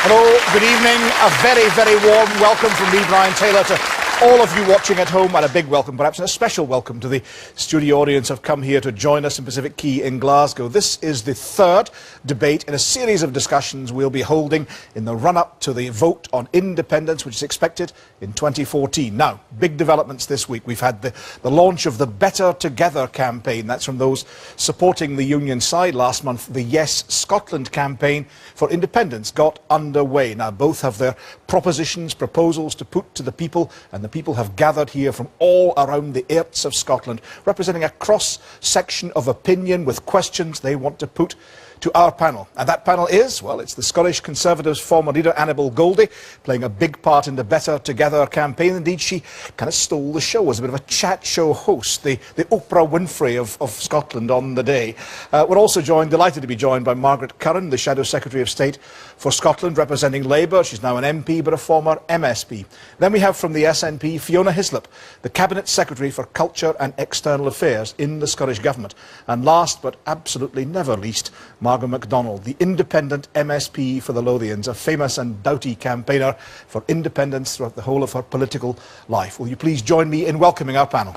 Hello, good evening. A very, very warm welcome from me, Brian Taylor, to all of you watching at home, and a big welcome, perhaps a special welcome to the studio audience who have come here to join us in Pacific Quay in Glasgow. This is the third debate in a series of discussions we'll be holding in the run-up to the vote on independence, which is expected in 2014. Now, big developments this week. We've had the launch of the Better Together campaign. That's from those supporting the union side. Last month, the Yes Scotland campaign for independence got underway. Now, both have their proposals to put to the people, and the people have gathered here from all around the Airts of Scotland, representing a cross-section of opinion with questions they want to put to our panel. And that panel is, well, it's the Scottish Conservatives' former leader, Annabel Goldie, playing a big part in the Better Together campaign. Indeed, she kind of stole the show as a bit of a chat show host, the Oprah Winfrey of Scotland on the day. We're also delighted to be joined by Margaret Curran, the Shadow Secretary of State for Scotland, representing Labour. She's now an MP, but a former MSP. Then we have from the SNP, Fiona Hislop, the Cabinet Secretary for Culture and External Affairs in the Scottish Government. And last, but absolutely never least, Margaret MacDonald, the independent MSP for the Lothians, a famous and doughty campaigner for independence throughout the whole of her political life. Will you please join me in welcoming our panel?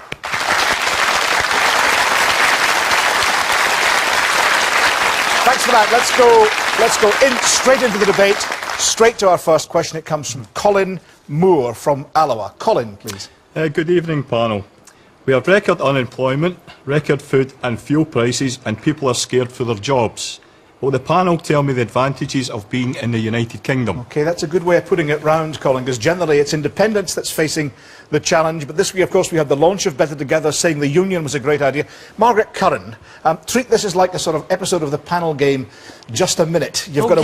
Thanks for that. Let's go straight into the debate, straight to our first question. It comes from Colin Moore from Alloa. Colin, please. Good evening, panel. We have record unemployment, record food and fuel prices, and people are scared for their jobs. Will the panel tell me the advantages of being in the United Kingdom? OK, that's a good way of putting it round, Colin, because generally it's independence that's facing the challenge. But this week, of course, we had the launch of Better Together, saying the union was a great idea. Margaret Curran, treat this as like a sort of episode of the panel game, Just a Minute. You've got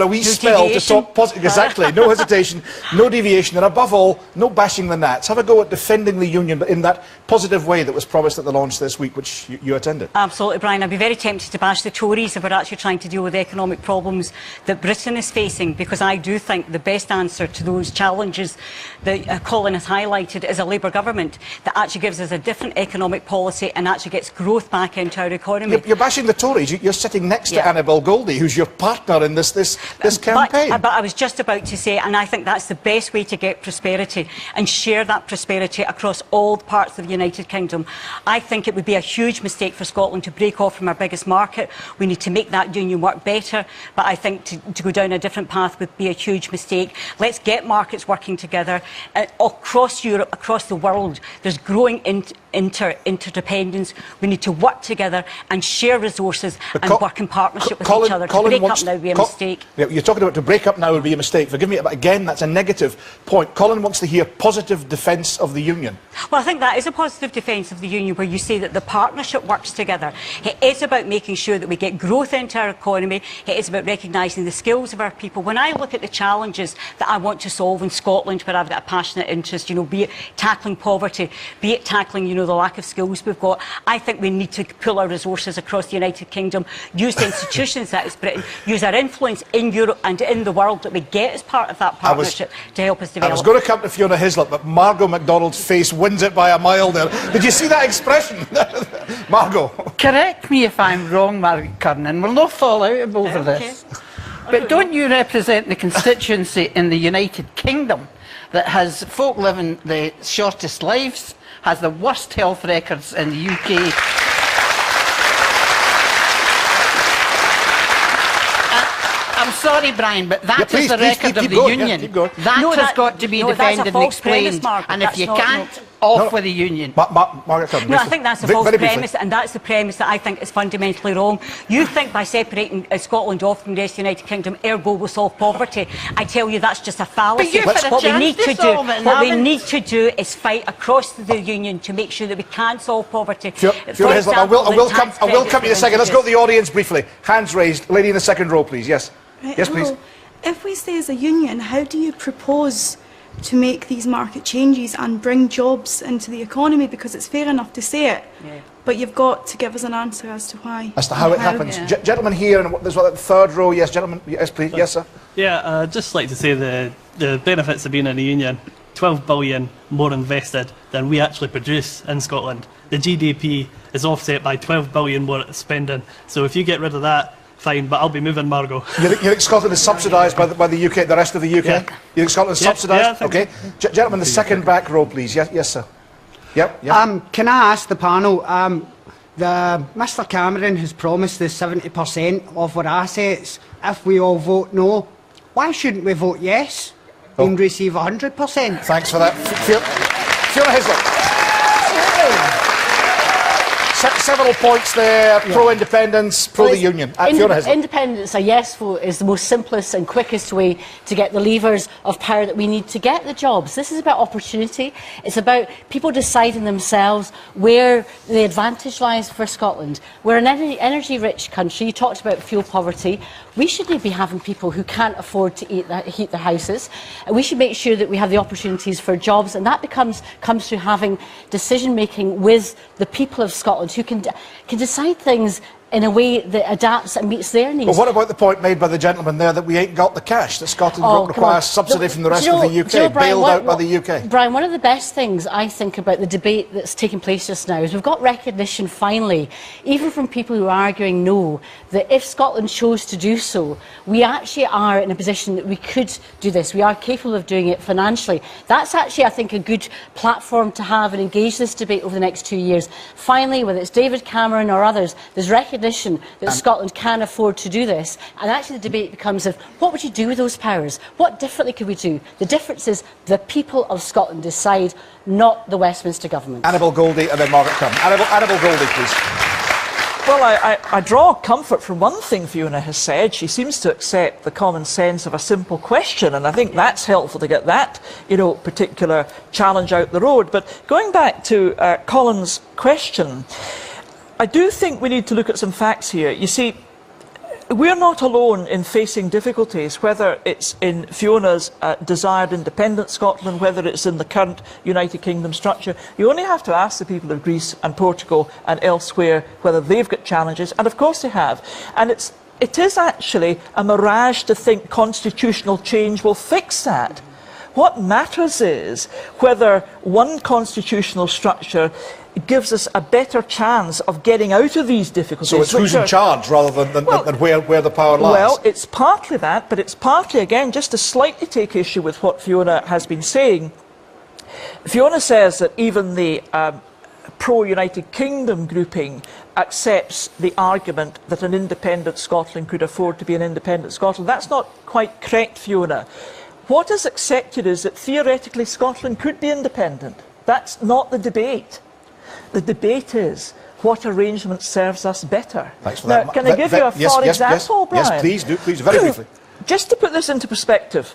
a wee spell to talk positive. Exactly, no hesitation, no deviation, and above all, no bashing the Nats. Have a go at defending the union, but in that positive way that was promised at the launch this week, which you attended. Absolutely, Brian. I'd be very tempted to bash the Tories if we're actually trying to deal with the economic problems that Britain is facing, because I do think the best answer to those challenges that Colin has highlighted is a Labour government that actually gives us a different economic policy and actually gets growth back into our economy. You're bashing the Tories. You're sitting next to Annabel Goldie, who's your partner in this campaign. But I was just about to say, and I think that's the best way to get prosperity and share that prosperity across all parts of the United Kingdom. I think it would be a huge mistake for Scotland to break off from our biggest market. We need to make that union work better, but I think to go down a different path would be a huge mistake. Let's get markets working together across Europe, across the world. There's growing interdependence. We need to work together and share resources and work in partnership with each other. To break up now would be a mistake. You're talking about to break up now would be a mistake. Forgive me, but again, that's a negative point. Colin wants to hear positive defence of the union. Well, I think that is a positive defence of the union, where you say that the partnership works together. It is about making sure that we get growth into our economy. It is about recognising the skills of our people. When I look at the challenges that I want to solve in Scotland, where I've got a passionate interest, be it tackling poverty, be it tackling, the lack of skills we've got, I think we need to pool our resources across the United Kingdom, use the institutions that is Britain, use our influence in Europe and in the world that we get as part of that partnership to help us develop. I was going to come to Fiona Hislop, but Margot MacDonald's face wins it by a mile there. Did you see that expression? Margot. Correct me if I'm wrong, Margaret Curran, and we'll not fall out over this. But don't you represent the constituency in the United Kingdom that has folk living the shortest lives, has the worst health records in the UK? I'm sorry, Brian, but that is the record of the union. That has got to be defended and explained. And if you can't, off with the union. Margaret Curran, I think that's a false premise, and that's the premise that I think is fundamentally wrong. You think by separating Scotland off from the rest of the United Kingdom, ergo will solve poverty. I tell you, that's just a fallacy. What we need to do is fight across the union to make sure that we can solve poverty. Fiona Hislop, I will come to you in a second. Let's go to the audience briefly. Hands raised. Lady in the second row, please. Yes. Right, yes, please. If we stay as a union, how do you propose to make these market changes and bring jobs into the economy? Because it's fair enough to say it, but you've got to give us an answer as to why. As to how it happens. Gentlemen here, and there's the third row. Yes, gentlemen. Yes, please. Yes, sir. Yeah, I'd just like to say the benefits of being in a union. 12 billion more invested than we actually produce in Scotland. The GDP is offset by 12 billion more spending. So if you get rid of that, fine, but I'll be moving, Margot. You think Scotland is subsidised by the UK, the rest of the UK? Yeah. You think Scotland is subsidised? Yeah, okay. Gentlemen, the second back row, please. Yes, sir. Yep. Can I ask the panel, Mr Cameron has promised the 70% of our assets if we all vote no. Why shouldn't we vote yes and receive 100%? Thanks for that. Fiona Hislop. Several points there, pro-independence, pro-the union. Fiona Hislop. Independence, a yes vote, is the most simplest and quickest way to get the levers of power that we need to get the jobs. This is about opportunity. It's about people deciding themselves where the advantage lies for Scotland. We're an energy-rich country. You talked about fuel poverty. We shouldn't be having people who can't afford to heat their houses. And we should make sure that we have the opportunities for jobs, and that comes through having decision-making with the people of Scotland who can decide things in a way that adapts and meets their needs. Well, what about the point made by the gentleman there that we ain't got the cash, that Scotland requires subsidy from the rest of the UK, bailed out by the UK? Brian, one of the best things I think about the debate that's taking place just now is we've got recognition finally, even from people who are arguing no, that if Scotland chose to do so, we actually are in a position that we could do this. We are capable of doing it financially. That's actually, I think, a good platform to have and engage this debate over the next 2 years. Finally, whether it's David Cameron or others, there's recognition that Scotland can afford to do this, and actually the debate becomes of what would you do with those powers? What differently could we do? The difference is the people of Scotland decide, not the Westminster Government. Annabel Goldie and then Margaret Curran. Annabel Goldie, please. Well, I draw comfort from one thing Fiona has said. She seems to accept the common sense of a simple question, and I think that's helpful to get that, particular challenge out the road. But going back to Colin's question, I do think we need to look at some facts here. You see, we're not alone in facing difficulties, whether it's in Fiona's desired independent Scotland, whether it's in the current United Kingdom structure. You only have to ask the people of Greece and Portugal and elsewhere whether they've got challenges, and of course they have. And it is actually a mirage to think constitutional change will fix that. What matters is whether one constitutional structure gives us a better chance of getting out of these difficulties. So it's who's in charge rather than where the power lies? Well, it's partly that, but it's partly, again, just to slightly take issue with what Fiona has been saying. Fiona says that even the pro-United Kingdom grouping accepts the argument that an independent Scotland could afford to be an independent Scotland. That's not quite correct, Fiona. What is accepted is that theoretically Scotland could be independent. That's not the debate. The debate is what arrangement serves us better. Thanks for now, that. Can I give you a example, Brian? Yes, please do, please, very briefly. Just to put this into perspective,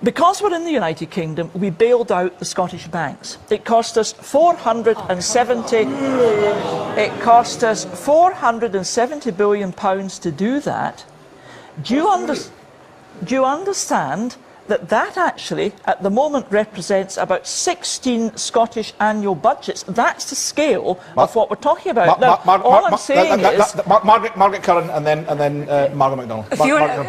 because we're in the United Kingdom, we bailed out the Scottish banks. It cost us £470 billion to do that. Do you understand that actually, at the moment, represents about 16 Scottish annual budgets? That's the scale of what we're talking about. All I'm saying is... Margaret Curran and then Margaret MacDonald.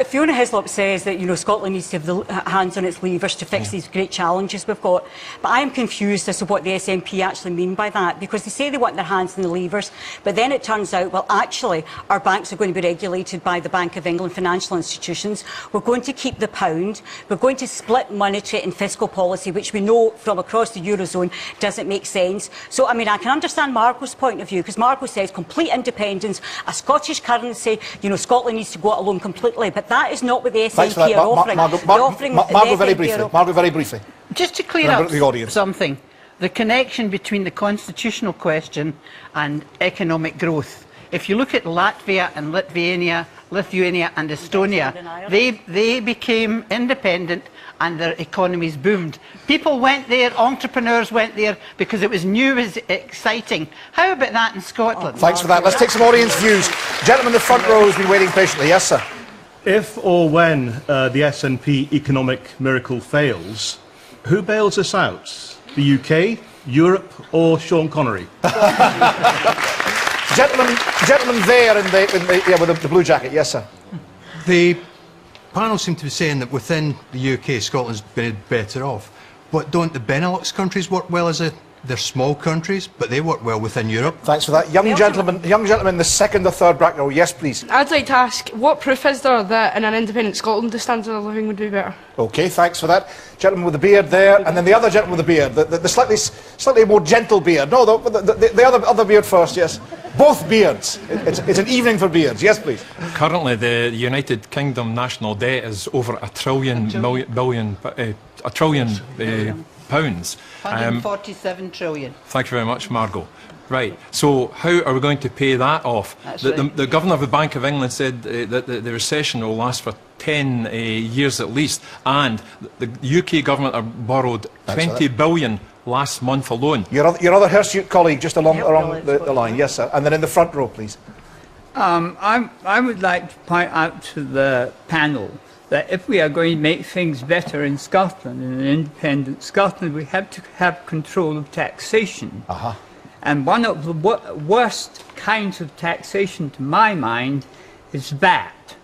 Fiona Hislop says that, Scotland needs to have the hands on its levers to fix these great challenges we've got. But I'm confused as to what the SNP actually mean by that, because they say they want their hands on the levers, but then it turns out, well, actually, our banks are going to be regulated by the Bank of England financial institutions. We're going to keep the pound. We're going to split monetary and fiscal policy, which we know from across the Eurozone doesn't make sense. So, I can understand Margot's point of view, because Margot says complete independence, a Scottish currency, Scotland needs to go it alone completely, but that is not what the SNP are offering. Margot, very briefly. Just to clear up something, the connection between the constitutional question and economic growth. If you look at Latvia and Lithuania and Estonia, they became independent and their economies boomed. People went there, entrepreneurs went there because it was new, it was exciting. How about that in Scotland? Thanks for that. Let's take some audience views. Gentleman in the front row has been waiting patiently. Yes, sir. If or when the SNP economic miracle fails, who bails us out? The UK, Europe or Sean Connery? Gentleman there with the blue jacket. Yes, sir. The panel seem to be saying that within the UK, Scotland's been better off. But don't the Benelux countries work well as a they're small countries, but they work well within Europe. Thanks for that. Young gentleman, in the second or third back row. Yes, please. I'd like to ask, what proof is there that in an independent Scotland the standard of living would be better? OK, thanks for that. Gentleman with the beard there, and then the other gentleman with the beard, the slightly more gentle beard. No, the other beard first, yes. Both beards. It's an evening for beards. Yes, please. Currently, the United Kingdom national debt is over £1 trillion pounds. 147 trillion. Thank you very much, Margot. Right, so how are we going to pay that off? The Governor of the Bank of England said that the recession will last for 10 years at least, and the UK government have borrowed 20 billion last month alone. Your other hirsute colleague just along the line. Yes, sir. And then in the front row, please. I would like to point out to the panel that if we are going to make things better in Scotland, in an independent Scotland, we have to have control of taxation. And one of the worst kinds of taxation, to my mind, is VAT.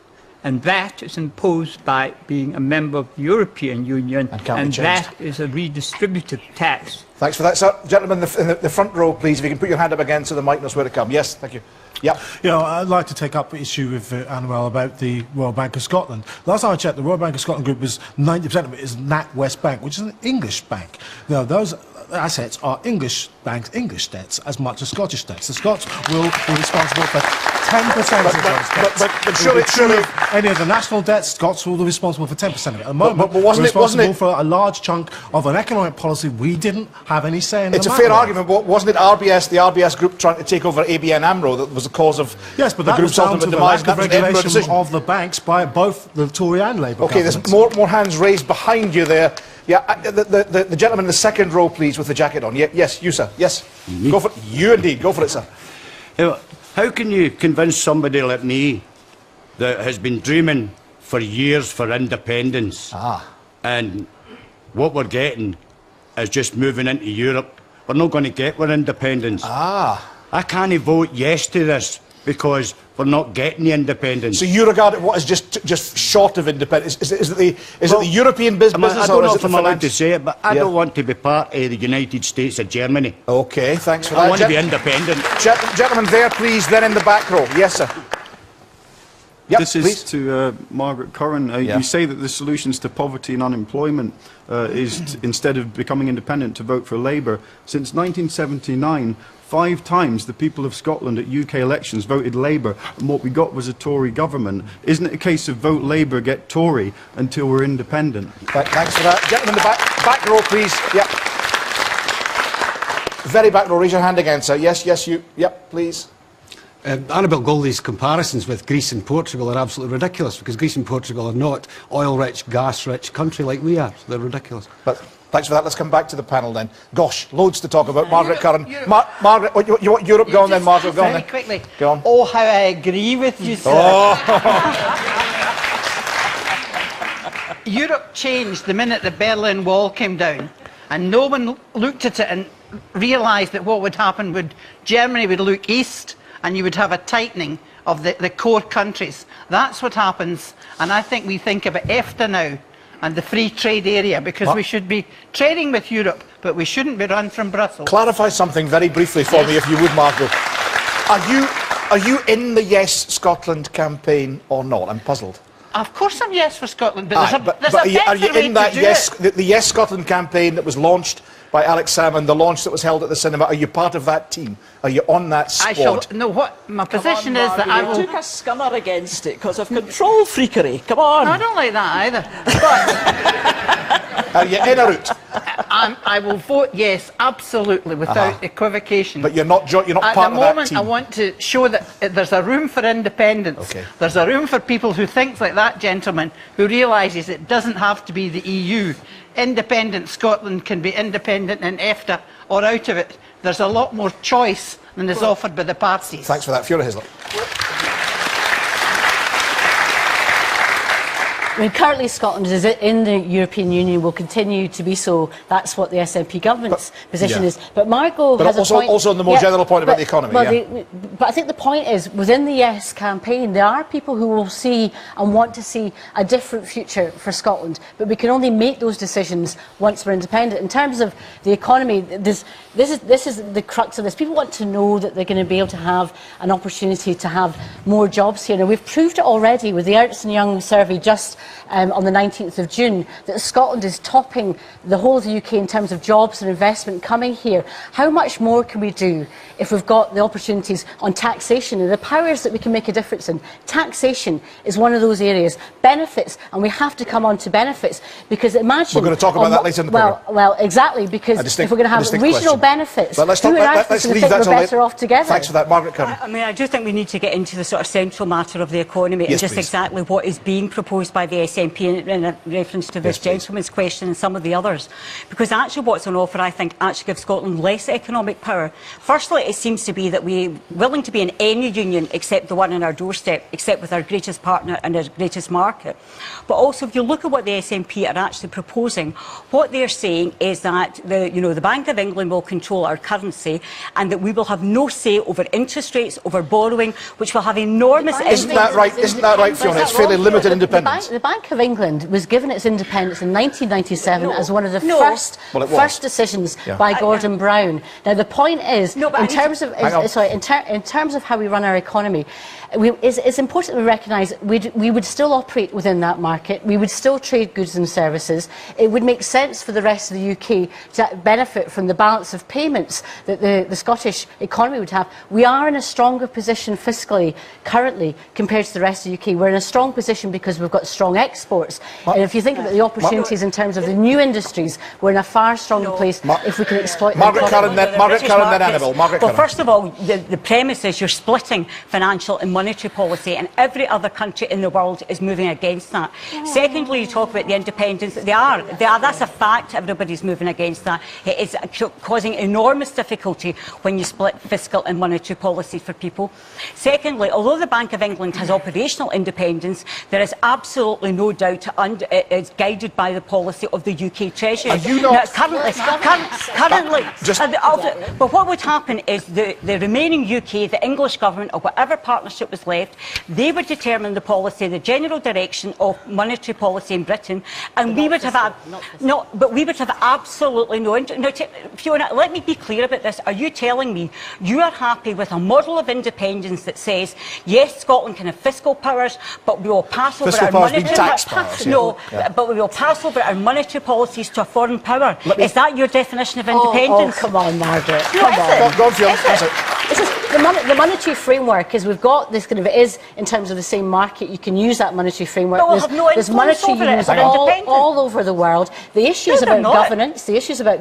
And that is imposed by being a member of the European Union, and that is a redistributive tax. Thanks for that, sir. Gentlemen in the front row, please, if you can put your hand up again so the mic knows where to come. Yes, thank you. Yep. Yeah, I'd like to take up issue with Annabel about the Royal Bank of Scotland. Last time I checked, the Royal Bank of Scotland group was 90% of it is NatWest Bank, which is an English bank. Now, those assets are English banks, English debts, as much as Scottish debts. The Scots will be responsible for 10% of those debts. But surely any of the national debts, Scots will be responsible for 10% of it. At the moment, we're responsible for a large chunk of an economic policy we didn't have any say in. It's a fair argument, but wasn't it the RBS group trying to take over ABN AMRO that was the cause of yes, but the that was group's down to ultimate the demise? lack of regulation of the banks by both the Tory and Labour governments. There's more hands raised behind you there. Yeah, the gentleman in the second row, please, with the jacket on. Yes, you, sir. Yes. Go for it. You indeed. Go for it, sir. How can you convince somebody like me that has been dreaming for years for independence and what we're getting is just moving into Europe? We're not going to get our independence. I can't vote yes to this because we're not getting the independence. So you regard it what is just short of independence? Is it the European business? I don't know if I'm allowed to say it, but I don't want to be part of the United States of Germany. OK, thanks for that. I want to be independent. Gentlemen there, please, then in the back row. Yes, sir. Yep, this is to Margaret Curran. You say that the solutions to poverty and unemployment is, instead of becoming independent, to vote for Labour. Since 1979, 5 times the people of Scotland at UK elections voted Labour, and what we got was a Tory government. Isn't it a case of vote Labour, get Tory until we're independent? Thanks for that. Gentlemen in the back row, please. Yep. Very back row. Raise your hand again, sir. Yes, you. Yep, please. Annabel Goldie's comparisons with Greece and Portugal are absolutely ridiculous, because Greece and Portugal are not oil-rich, gas-rich country like we are. So they're ridiculous. But thanks for that. Let's come back to the panel then. Gosh, loads to talk about. Margaret Curran. Margaret, you want Europe? Go on then, Margaret. Go on then. Very quickly. Go on. Oh, how I agree with you, sir. Europe changed the minute the Berlin Wall came down, and no one looked at it and realised that what would happen would Germany would look east, and you would have a tightening of the core countries. That's what happens, and I think we think about EFTA now and the free trade area, because we should be trading with Europe, but we shouldn't be run from Brussels. Clarify something very briefly for me, if you would, Margaret. Are you in the Yes Scotland campaign or not? I'm puzzled. Of course I'm yes for Scotland, but are you in that the Yes Scotland campaign that was launched by Alex Salmon, the launch that was held at the cinema? Are you part of that team? Are you on that squad? My position is that I will... You took a scunner against it because of control freakery. Come on. No, I don't like that either. Are you in or out? I will vote yes, absolutely, without equivocation. But you're not part of that team. At the moment, I want to show that there's a room for independence. Okay. There's a room for people who think like that gentleman, who realises it doesn't have to be the EU. Independent Scotland can be independent in EFTA or out of it. There's a lot more choice than is offered by the parties. Thanks for that. Fiona Hislop. I mean, currently Scotland is in the European Union, will continue to be so. That's what the SNP government's position is. But Margot has also, a point. also on the more general point about the economy. But I think the point is, within the Yes campaign, there are people who will see and want to see a different future for Scotland. But we can only make those decisions once we're independent. In terms of the economy, this is the crux of this. People want to know that they're going to be able to have an opportunity to have more jobs here. Now, we've proved it already with the Ernst & Young survey just on the 19th of June, that Scotland is topping the whole of the UK in terms of jobs and investment coming here. How much more can we do if we've got the opportunities on taxation and the powers that we can make a difference in? Taxation is one of those areas. Benefits, and we have to come on to benefits, because imagine... We're going to talk about that later in the programme. Well, exactly, because if we're going to have regional benefits, let's leave that we're better off together. Thanks for that, Margaret Curran. I mean, I do think we need to get into the sort of central matter of the economy and just exactly what is being proposed by the SNP in reference to this gentleman's question and some of the others. Because actually what's on offer, I think, actually gives Scotland less economic power. Firstly, it seems to be that we're willing to be in any union except the one on our doorstep, except with our greatest partner and our greatest market. But also, if you look at what the SNP are actually proposing, what they're saying is that the Bank of England will control our currency and that we will have no say over interest rates, over borrowing, which will have enormous impact. Isn't that right, Fiona? It's fairly limited independence. The Bank of England was given its independence in 1997 as one of the first decisions by Gordon Brown. Now, the point is, in terms of how we run our economy, it's important that we recognise we would still operate within that market. We would still trade goods and services. It would make sense for the rest of the UK to benefit from the balance of payments that the Scottish economy would have. We are in a stronger position fiscally currently compared to the rest of the UK. We're in a strong position because we've got strong exports. And if you think about the opportunities in terms of the new industries, we're in a far stronger place if we can exploit them. Margaret Curran, then Annabelle. Well, first of all, the premise is you're splitting financial and monetary policy, and every other country in the world is moving against that. Secondly, you talk about the independence. They are. That's a fact. Everybody's moving against that. It is causing enormous difficulty when you split fiscal and monetary policy for people. Secondly, although the Bank of England has operational independence, there is absolutely no doubt it's guided by the policy of the UK Treasury. Are you not? Currently. But what would happen is the remaining UK, the English government, or whatever partnership was left, they would determine the policy, the general direction of monetary policy in Britain, and we would have absolutely no interest. Now, Fiona, let me be clear about this. Are you telling me you are happy with a model of independence that says, yes, Scotland can have fiscal powers, but we will pass over our monetary powers? No, but we will pass over our monetary policies to a foreign power. Is that your definition of independence? Oh, come on, Margaret. No, go on, Fiona. The monetary framework is we've got this kind of, it is in terms of the same market. You can use that monetary framework. There's monetary unions all over the world. The issues about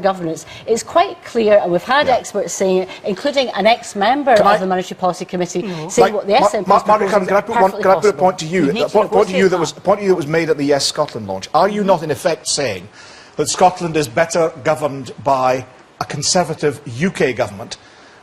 governance, it's quite clear, and we've had experts saying it, including an ex-member of the Monetary Policy Committee, saying what the SNP Margaret Curran, can I put a point to you? A point to you that was made at the Yes Scotland launch. Are you not in effect saying that Scotland is better governed by a Conservative UK government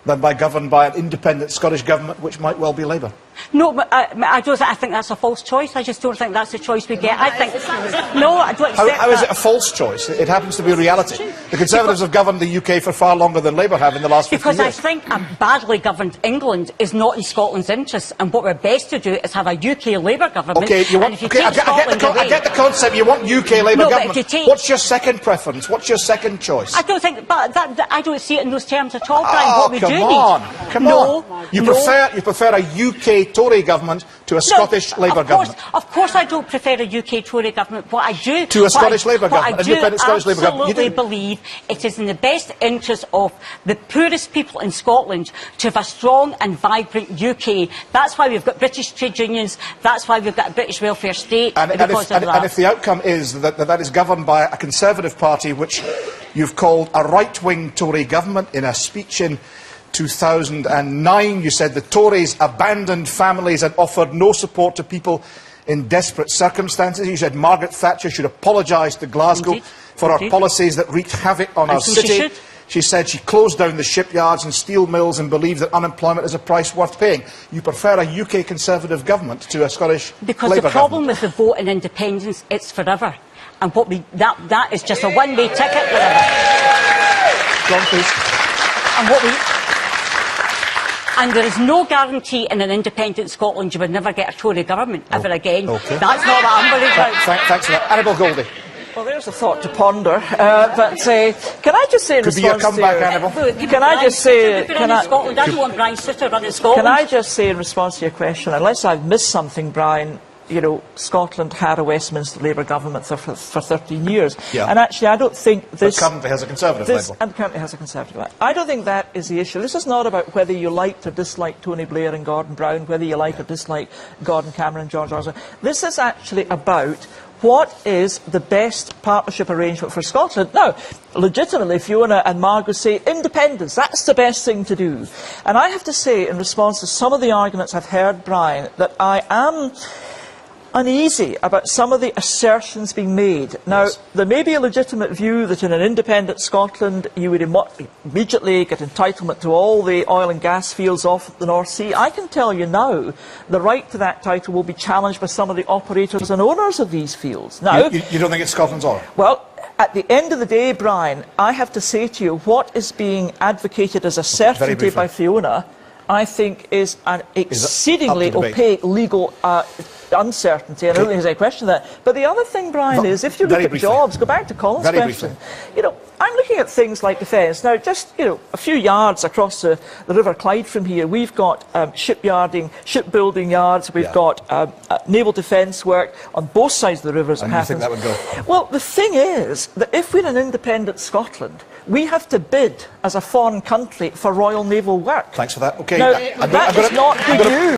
than governed by an independent Scottish government, which might well be Labour? No, but I think that's a false choice. I just don't think that's the choice we get. I don't accept that. How is it a false choice? It happens to be a reality. The Conservatives have governed the UK for far longer than Labour have in the last 50 years. Because I think a badly governed England is not in Scotland's interests, and what we're best to do is have a UK Labour government. Okay, I get the concept. You want UK Labour government. What's your second preference? What's your second choice? I don't think, I don't see it in those terms at all, Brian. What we do need. Come on. You prefer a UK Tory government to a Scottish Labour government? Of course I don't prefer a UK Tory government. What I do... To a Scottish Labour government, an independent Scottish Labour government. I absolutely believe it is in the best interest of the poorest people in Scotland to have a strong and vibrant UK. That's why we've got British trade unions, that's why we've got a British welfare state, and if the outcome is that is governed by a Conservative party, which you've called a right-wing Tory government, in a speech in 2009, you said the Tories abandoned families and offered no support to people in desperate circumstances. You said Margaret Thatcher should apologise to Glasgow for her policies that wreaked havoc on our city. She said she closed down the shipyards and steel mills and believes that unemployment is a price worth paying. You prefer a UK Conservative government to a Scottish Because Labour the problem government. with the vote in independence, it's forever. And that is just a one-way ticket, whatever. John, please. And there is no guarantee in an independent Scotland you would never get a Tory government ever again. Okay. That's not what I'm worried about. Thanks for that. Annabel Goldie. Well, there's a thought to ponder. But can I just say in Could be your response comeback, to Annabel. Can I just say... Scotland. I don't want Brian Sitter running Scotland. Can I just say in response to your question, unless I've missed something, Brian, you know, Scotland had a Westminster Labour government for 13 years. Yeah. And actually, I don't think this... But currently has a Conservative Labour. And currently has a Conservative Labour. I don't think that is the issue. This is not about whether you liked or disliked Tony Blair and Gordon Brown, whether you like or dislike Gordon Cameron and George Osborne. This is actually about what is the best partnership arrangement for Scotland. Now, legitimately, Fiona and Margaret say independence, that's the best thing to do. And I have to say, in response to some of the arguments I've heard, Brian, that I am uneasy about some of the assertions being made. Now, there may be a legitimate view that in an independent Scotland you would immediately get entitlement to all the oil and gas fields off the North Sea. I can tell you now the right to that title will be challenged by some of the operators and owners of these fields. Now, you don't think it's Scotland's oil? Well, at the end of the day, Brian, I have to say to you, what is being advocated as a certainty by Fiona, I think, is an exceedingly opaque legal uncertainty, and I don't think there's any question of that. But the other thing, Brian, is if you look at jobs, go back to Colin's question, you know, I'm looking at things like defence. Now, just, you know, a few yards across the River Clyde from here, we've got shipbuilding yards, we've got naval defence work on both sides of the rivers. And you think that would go? Well, the thing is that if we're an independent Scotland, we have to bid as a foreign country for Royal Naval work. Thanks for that. Okay. Now, that is not good news.